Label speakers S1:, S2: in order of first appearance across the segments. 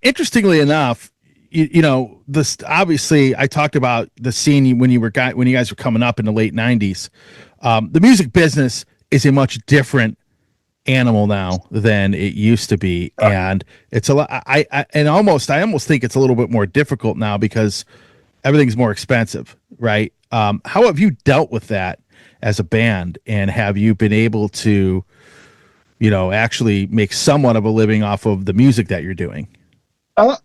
S1: interestingly enough, this obviously I talked about the scene when you guys were coming up in the late '90s. The music business is a much different animal now than it used to be, and it's a lot. I almost think it's a little bit more difficult now because everything's more expensive, right? How have you dealt with that as a band, and have you been able to, actually make somewhat of a living off of the music that you're doing?
S2: Uh,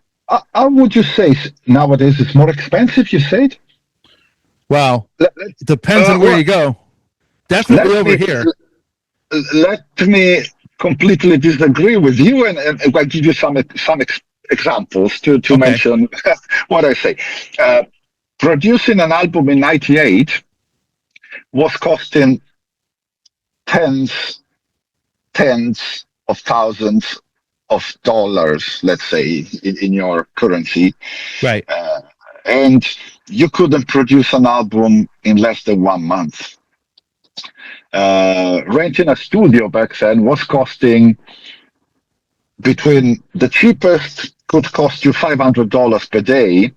S2: how would you say nowadays it's more expensive? You said.
S1: Well,
S2: Let, let,
S1: it depends on where
S2: well,
S1: you go. Definitely
S2: let
S1: over
S2: me
S1: here.
S2: let me completely disagree with you, and I'll give you some examples to
S1: Okay.
S2: mention what I say. Uh, Producing an album in '98 was costing tens tens of thousands of dollars, let's say, in your currency,
S1: Right.
S2: uh, and you couldn't produce an album in less than 1 month. Renting a studio back then was costing between the cheapest could cost you $500 per day,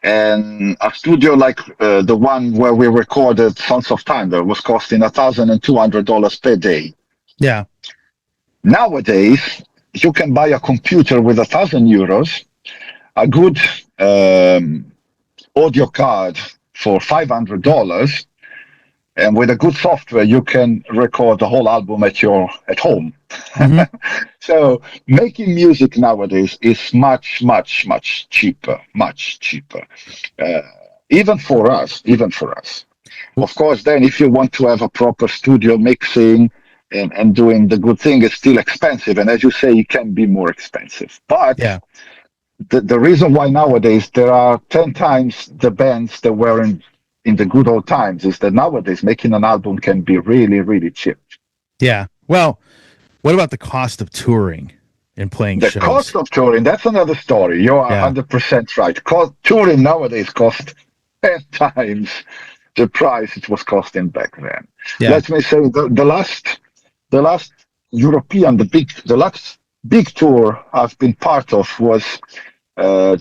S2: and a studio like the one where we recorded Sons of Thunder was costing $1,200 per day.
S1: Yeah.
S2: Nowadays, you can buy a computer with €1,000, a good audio card for $500, and with a good software, you can record the whole album at home.
S1: Hmm.
S2: So making music nowadays is much, much, much cheaper, much cheaper. Uh, even for us, even for us. Of course, then if you want to have a proper studio mixing and doing the good thing, it's still expensive. And as you say, it can be more expensive. But
S1: Yeah.
S2: the reason why nowadays there are 10 times the bands that were in the good old times is that nowadays making an album can be really, really cheap.
S1: Yeah. Well, what about the cost of touring and playing
S2: The
S1: shows?
S2: cost of touring, that's another story. You are
S1: Yeah.
S2: 100% right. Touring nowadays costs 10 times the price it was costing back then.
S1: Yeah.
S2: Let me say the last the last big tour I've been part of was, uh,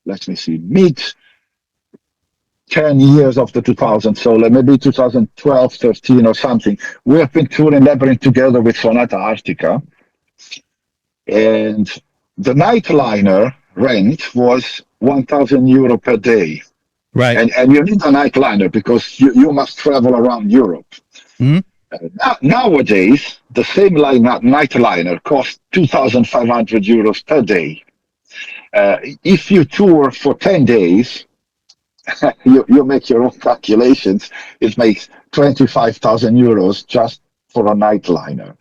S2: let me see, mid 10 years of the 2000s, so like maybe 2012, 13 or something. We have been touring Labyrinth together with Sonata Arctica, and the nightliner rent was €1,000 per day.
S1: Right.
S2: And you need a nightliner because you must travel around Europe.
S1: Hmm.
S2: Nowadays, the same nightliner costs €2,500 per day. If you tour for 10 days, you make your own calculations. It makes €25,000 just for a nightliner.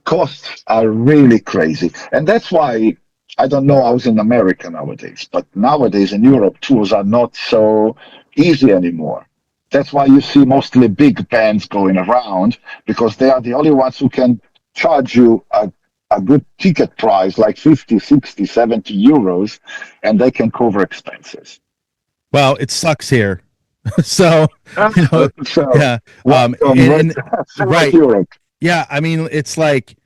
S2: Costs are really crazy. And that's why I don't know how's in America nowadays, but nowadays in Europe, tours are not so easy anymore. That's why you see mostly big bands going around because they are the only ones who can charge you a good ticket price like 50, 60, €70, and they can cover expenses.
S1: Well, it sucks here. So, you know,
S2: So
S1: yeah.
S2: welcome, right,
S1: And
S2: right
S1: right.
S2: Europe.
S1: Yeah. I mean, it's like,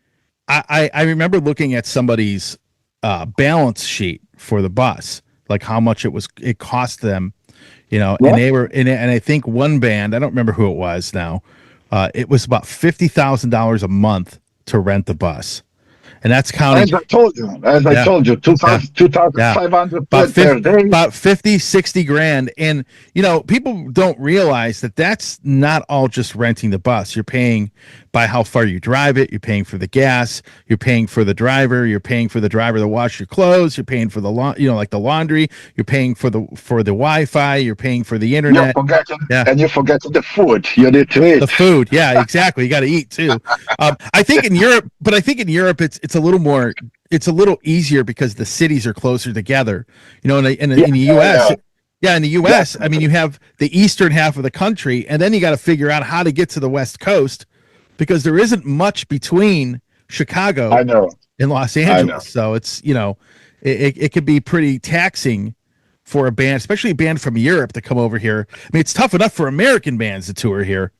S1: I remember looking at somebody's balance sheet for the bus, like how much it cost them, and
S2: Yeah,
S1: they were and I think one band, I don't remember who it was now, it was about $50,000 a month to rent the bus, and that's counting.
S2: as I
S1: Yeah,
S2: told you,
S1: yeah,
S2: 2,000,
S1: yeah.
S2: 2,500
S1: About
S2: per
S1: 50,
S2: day.
S1: about 50, 60 grand. And, people don't realize that that's not all just renting the bus. You're paying by how far you drive it. You're paying for the gas. You're paying for the driver. You're paying for the driver to wash your clothes. You're paying for the like the laundry. You're paying for the Wi-Fi. You're paying for the
S2: You're
S1: internet.
S2: forgetting,
S1: Yeah.
S2: and you're forgetting the food you need to
S1: The
S2: eat.
S1: food, yeah, exactly. You got to eat too. I think in Europe, but I think in Europe it's a little more, it's a little easier because the cities are closer together.
S2: Yeah,
S1: In the
S2: yeah,
S1: U.S.,
S2: yeah,
S1: yeah, in the U.S., I mean,
S2: definitely.
S1: you have the eastern half of the country, and then you got to figure out how to get to the West Coast because there isn't much between Chicago
S2: I know,
S1: and Los
S2: I know.
S1: Angeles. So it's it could be pretty taxing for a band, especially a band from Europe to come over here. I mean, it's tough enough for American bands to tour here,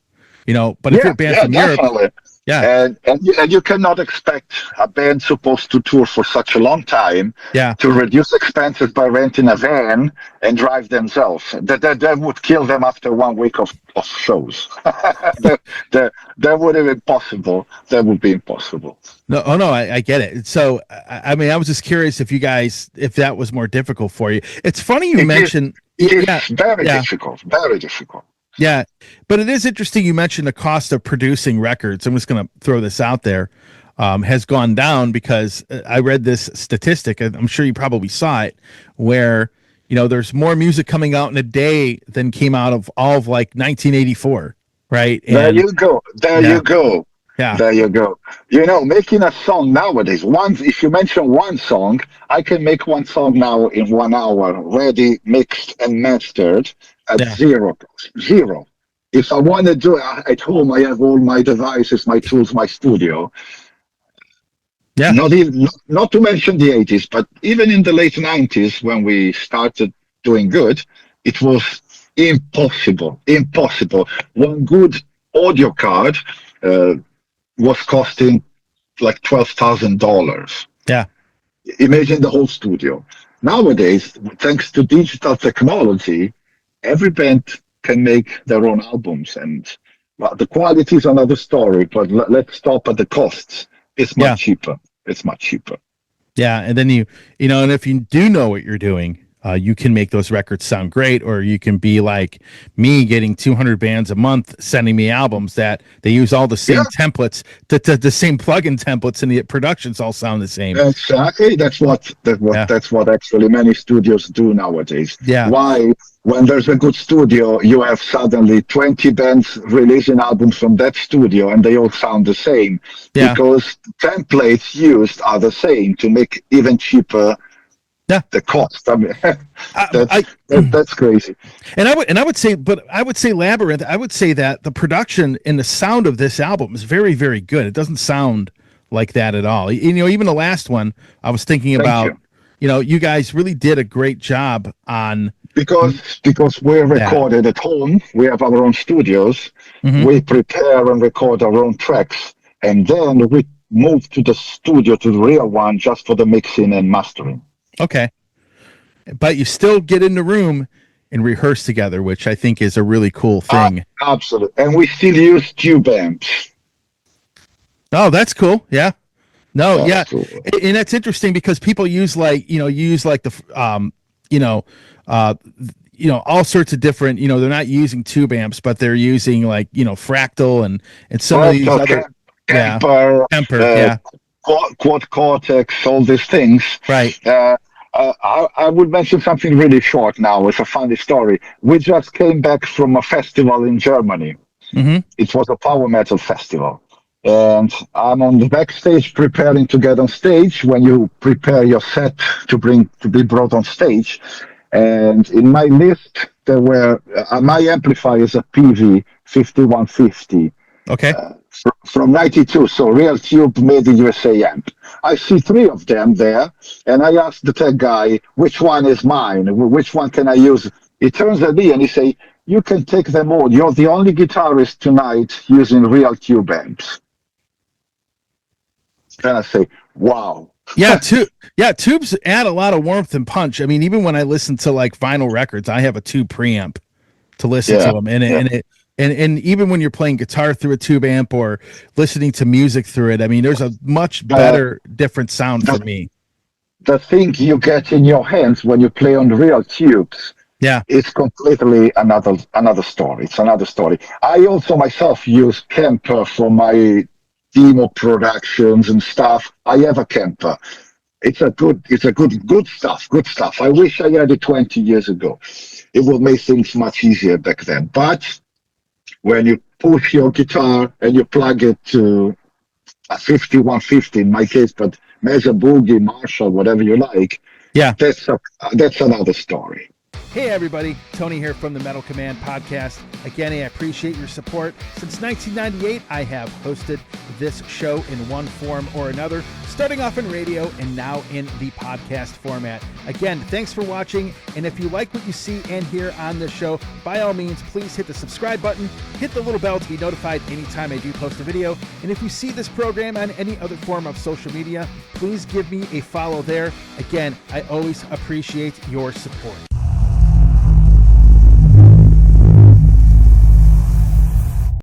S1: but if you're
S2: Yeah,
S1: a band
S2: yeah,
S1: from Europe,
S2: definitely.
S1: Yeah.
S2: And you cannot expect a band supposed to tour for such a long time
S1: Yeah.
S2: to reduce expenses by renting a van and drive themselves. That would kill them after 1 week of shows. That would have been possible. That would be impossible.
S1: No, oh no, I get it. So, I mean, I was just curious if you guys, if that was more difficult for you. It's funny you
S2: It is.
S1: mentioned,
S2: It is
S1: yeah,
S2: very
S1: yeah,
S2: difficult. Very difficult.
S1: yeah. But it is interesting you mentioned the cost of producing records. I'm just going to throw this out there, has gone down because I read this statistic, and I'm sure you probably saw it, where, there's more music coming out in a day than came out of all of like 1984, right?
S2: There
S1: And
S2: you go. There
S1: yeah,
S2: you go.
S1: yeah,
S2: There you go. Making a song nowadays, if you mention one song, I can make one song now in 1 hour, ready, mixed, and mastered at
S1: yeah,
S2: zero cost. Zero. If I want to do it at home, I have all my devices, my tools, my studio.
S1: yeah,
S2: Not to mention the 80s, but even in the late 90s when we started doing good, it was impossible. Impossible. One good audio card uh, was costing like $12,000.
S1: yeah.
S2: Imagine the whole studio. Nowadays, thanks to digital technology, every band can make their own albums, and well, the quality is another story. But let's stop at the costs. It's
S1: Yeah.
S2: much cheaper. It's much cheaper.
S1: Yeah, and then and if you do know what you're doing, you can make those records sound great, or you can be like me, getting 200 bands a month sending me albums that they use all the
S2: Yeah,
S1: same templates, the same plugin templates, and the productions all sound the same.
S2: exactly.
S1: Yeah,
S2: That's what actually many studios do nowadays.
S1: yeah,
S2: Why, when there's a good studio, you have suddenly 20 bands releasing albums from that studio, and they all sound the same
S1: yeah,
S2: because templates used are the same to make even cheaper
S1: yeah.
S2: the cost. I mean,
S1: I
S2: that's crazy.
S1: I would say Labyrinth. I would say that the production and the sound of this album is very, very good. It doesn't sound like that at all. Even the last one, I was thinking
S2: Thank
S1: about.
S2: you.
S1: You guys really did a great job on.
S2: Because we're
S1: Yeah.
S2: recorded at home, we have our own studios,
S1: Hmm.
S2: we prepare and record our own tracks, and then we move to the studio, to the real one, just for the mixing and mastering.
S1: Okay, but you still get in the room and rehearse together, which I think is a really cool thing.
S2: Absolutely. And we still use tube amps.
S1: Oh, that's cool. Yeah. No, yeah,
S2: Absolutely.
S1: and that's interesting because people use like the you know, uh, all sorts of different. They're not using tube amps, but they're using like fractal and some of these
S2: Fractal,
S1: other. Yeah,
S2: Kemper,
S1: temper.
S2: uh,
S1: Yeah,
S2: Quad Cortex, all these things.
S1: right.
S2: I would mention something really short now. It's a funny story. We just came back from a festival in Germany.
S1: Hmm.
S2: It was a power metal festival. And I'm on the backstage preparing to get on stage when you prepare your set to be brought on stage. And in my list, there were my amplifier is a PV 5150
S1: Okay.
S2: from 92, so real tube made in USA amp. I see three of them there, and I asked the tech guy, which one is mine? Which one can I use? He turns at me and he say, you can take them all. You're the only guitarist tonight using real tube amps. And I say, wow.
S1: Yeah, tubes add a lot of warmth and punch. I mean, even when I listen to like vinyl records, I have a tube preamp to listen to
S2: Yeah,
S1: them, and
S2: yeah.
S1: and even when you're playing guitar through a tube amp or listening to music through it, I mean, there's a much
S2: The,
S1: better, different sound for
S2: the,
S1: me.
S2: the thing you get in your hands when you play on the real tubes,
S1: Yeah,
S2: it's completely another story. It's another story. I also myself use Kemper for my demo productions and stuff. I have a Kemper. Good stuff. Good stuff. I wish I had it 20 years ago. It would make things much easier back then. But when you push your guitar and you plug it to a 5150 in my case, but Mesa Boogie, Marshall, whatever you like,
S1: yeah.
S2: that's another story.
S1: Hey everybody, Tony here from the Metal Command podcast. Again, I appreciate your support. Since 1998, I have hosted this show in one form or another, starting off in radio and now in the podcast format. Again, thanks for watching, and if you like what you see and hear on this show, by all means, please hit the subscribe button, hit the little bell to be notified anytime I do post a video, and if you see this program on any other form of social media, please give me a follow there. Again, I always appreciate your support.